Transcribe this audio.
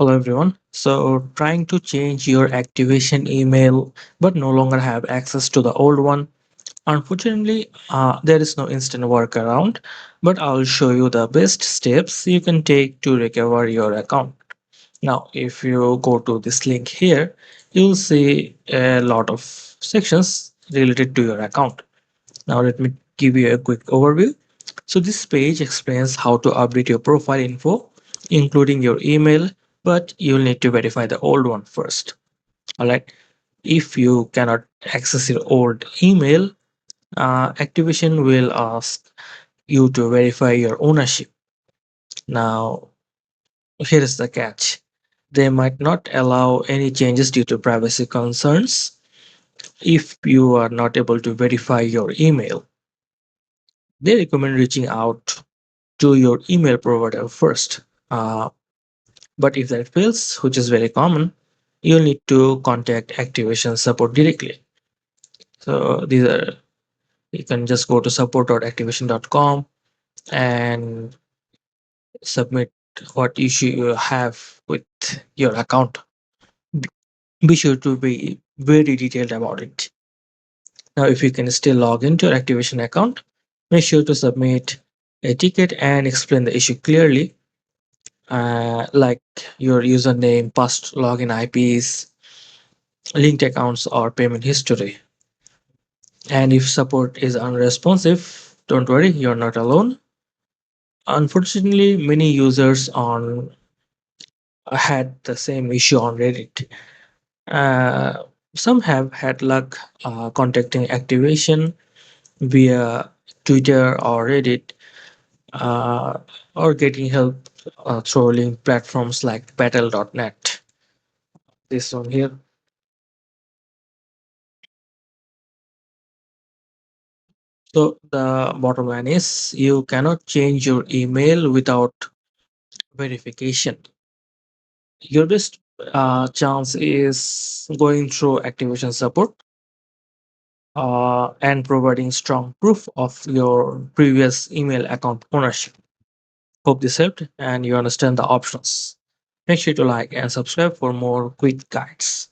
Hello everyone. So trying to change your Activision email but no longer have access to the old one. Unfortunately, there is no instant workaround, but I'll show you the best steps you can take to recover your account. Now, if you go to this link here, you'll see a lot of sections related to your account. Now, let me give you a quick overview. So, this page explains how to update your profile info, including your email, but you'll need to verify the old one first. All right. If you cannot access your old email, Activision will ask you to verify your ownership. Now, here is the catch. They might not allow any changes due to privacy concerns if you are not able to verify your email. They recommend reaching out to your email provider first. Uh, but if that fails, which is very common, you'll need to contact Activation support directly. So these are you can just go to support.activation.com and submit what issue you have with your account. Be sure to be very detailed about it. Now, if you can still log into your Activation account, make sure to submit a ticket and explain the issue clearly, like your username, past login IPs, linked accounts, or payment history. And if support is unresponsive, don't worry, you're not alone. Unfortunately, many users on had the same issue on Reddit. Uh, some have had luck contacting Activation via Twitter or Reddit, uh, or getting help through link platforms like battle.net. This one here. So the bottom line is you cannot change your email without verification. Your best chance is going through Activation support and providing strong proof of your previous email account ownership. Hope this helped and you understand the options. Make sure to like and subscribe for more quick guides.